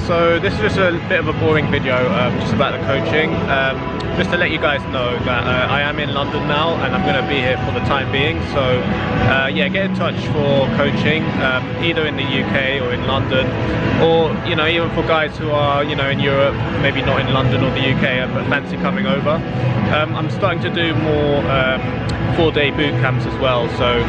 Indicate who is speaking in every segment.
Speaker 1: so this is just a bit of a boring video just about the coaching. Just to let you guys know that I am in London now and I'm going to be here for the time being. So yeah, get in touch for coaching, either in the UK or in London, or even for guys who are in Europe, maybe not in London or the UK, but fancy coming over. I'm starting to do more 4-day boot camps as well, so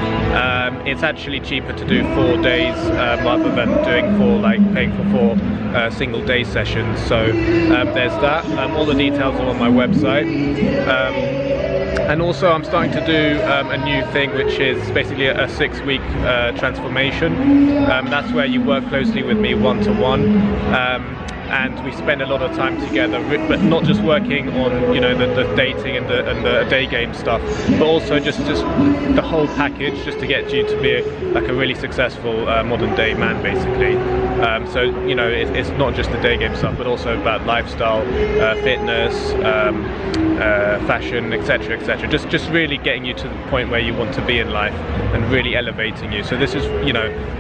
Speaker 1: it's actually cheaper to do 4 days rather than paying for 4 single day sessions. So there's that. All the details are on my website. And also I'm starting to do a new thing, which is basically a 6-week transformation. That's where you work closely with me one-to-one. And we spend a lot of time together, but not just working on the dating and the day game stuff, but also just the whole package, just to get you to be like a really successful modern day man, basically. So it's not just the day game stuff, but also about lifestyle, fitness, fashion, etc., etc. Just really getting you to the point where you want to be in life and really elevating you. So this is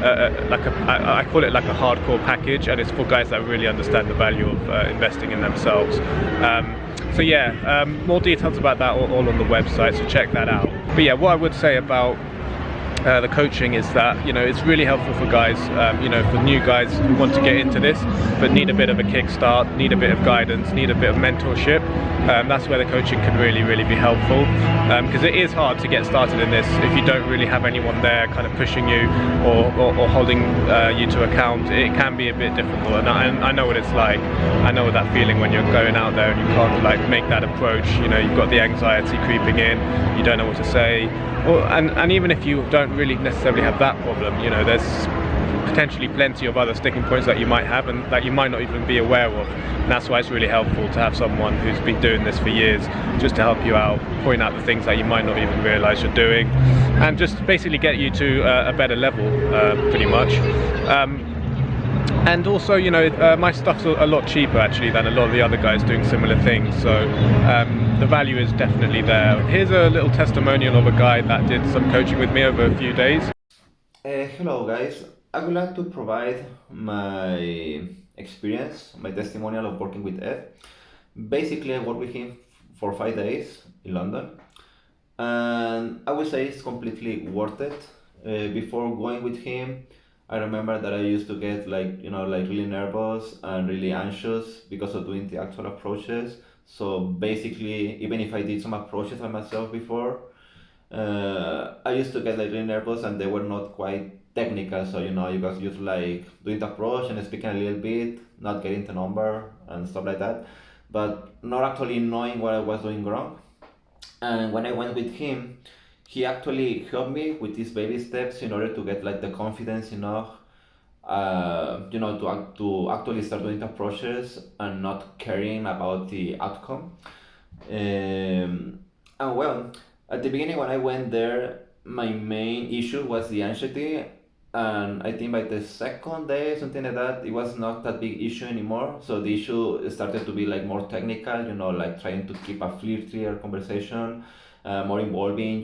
Speaker 1: I call it like a hardcore package, and it's for guys that really understand the value of investing in themselves. So yeah, more details about that all on the website, so check that out. But yeah, what I would say about the coaching is that it's really helpful for guys, for new guys who want to get into this but need a bit of a kickstart, need a bit of guidance, need a bit of mentorship. That's where the coaching can really be helpful, because it is hard to get started in this if you don't really have anyone there kind of pushing you or holding you to account. It can be a bit difficult, and I know what it's like. I know that feeling when you're going out there and you can't make that approach. You've got the anxiety creeping in, you don't know what to say. Well, and even if you don't really necessarily have that problem, there's potentially plenty of other sticking points that you might have and that you might not even be aware of. And that's why it's really helpful to have someone who's been doing this for years, just to help you out, point out the things that you might not even realize you're doing, and just basically get you to a better level, pretty much. And also, my stuff's a lot cheaper actually than a lot of the other guys doing similar things, so the value is definitely there. Here's a little testimonial of a guy that did some coaching with me over a few days.
Speaker 2: Hello guys, I would like to provide my experience, my testimonial of working with Ed. Basically, I worked with him for 5 days in London, and I would say it's completely worth it. Before going with him, I remember that I used to get really nervous and really anxious because of doing the actual approaches. So basically, even if I did some approaches by myself before, I used to get really nervous and they were not quite technical. So you guys just doing the approach and speaking a little bit, not getting the number and stuff like that, but not actually knowing what I was doing wrong. And when I went with him, he actually helped me with these baby steps in order to get the confidence enough, to actually start doing the approaches and not caring about the outcome. And well, at the beginning when I went there, my main issue was the anxiety, and I think by the second day, something like that, it was not that big issue anymore. So the issue started to be more technical, trying to keep a flirtier conversation, more involving.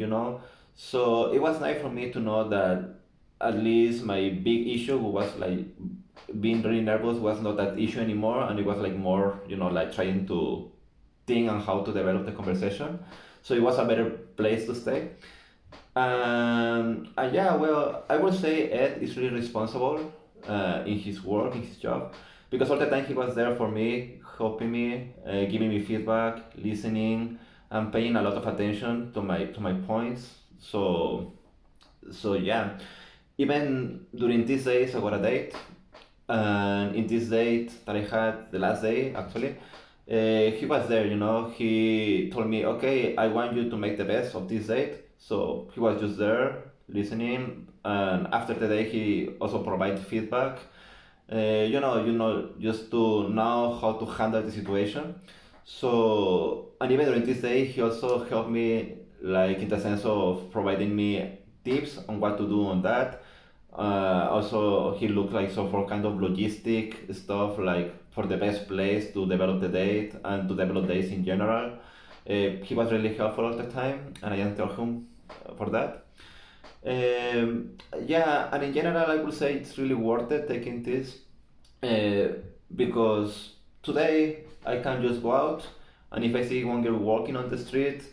Speaker 2: So it was nice for me to know that at least my big issue was being really nervous was not that issue anymore, and it was more, trying to think on how to develop the conversation. So it was a better place to stay. And yeah, well, I would say Ed is really responsible in his work, in his job, because all the time he was there for me, helping me, giving me feedback, listening, and paying a lot of attention to my points. So yeah, even during these days I got a date, and in this date that I had, the last day actually, he was there. He told me, okay, I want you to make the best of this date. So he was just there listening, and after the day he also provided feedback, just to know how to handle the situation. So, and even during this day he also helped me in the sense of providing me tips on what to do on that. Also, he looked so for kind of logistic stuff, for the best place to develop the date and to develop dates in general. He was really helpful all the time, and I thank him for that. Yeah, and in general, I would say it's really worth it taking this. because today I can just go out, and if I see one girl walking on the street,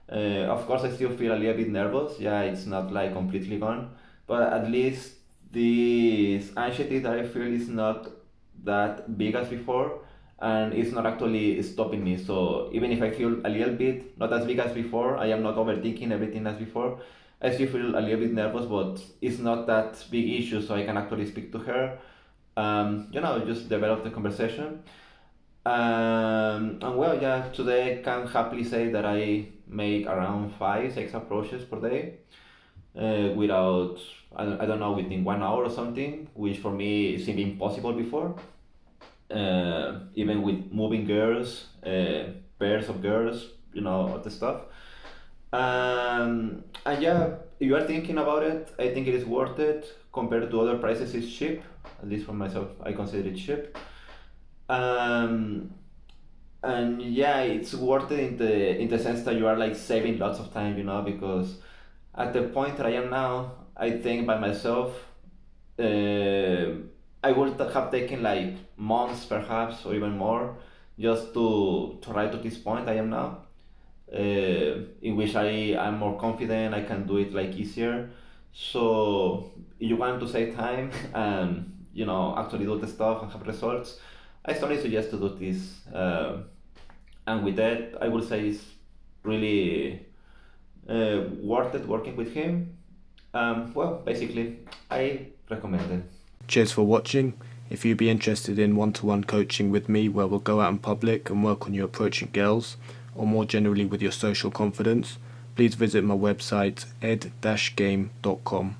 Speaker 2: of course I still feel a little bit nervous. Yeah, it's not like completely gone, but at least this anxiety that I feel is not that big as before, and it's not actually stopping me. So even if I feel a little bit not as big as before, I am not overthinking everything as before. I still feel a little bit nervous, but it's not that big issue, so I can actually speak to her. Just develop the conversation. And well, yeah, today I can happily say that I make around 5, 6 approaches per day, without, I don't know, within 1 hour or something, which for me seemed impossible before. Even with moving girls, pairs of girls, all the stuff. And yeah, if you are thinking about it, I think it is worth it. Compared to other prices, it's cheap. At least for myself, I consider it cheap. Um, and yeah, it's worth it in the sense that you are like saving lots of time, because at the point that I am now, I think by myself, uh, I would have taken like months perhaps or even more just to ride to this point I am now, in which I am more confident, I can do it like easier. So if you want to save time and actually do the stuff and have results, I strongly suggest to do this. And with that, I would say it's really worth it working with him. Well, basically, I recommend it.
Speaker 1: Cheers for watching. If you'd be interested in one-to-one coaching with me where we'll go out in public and work on you approaching girls, or more generally with your social confidence, please visit my website ed-game.com.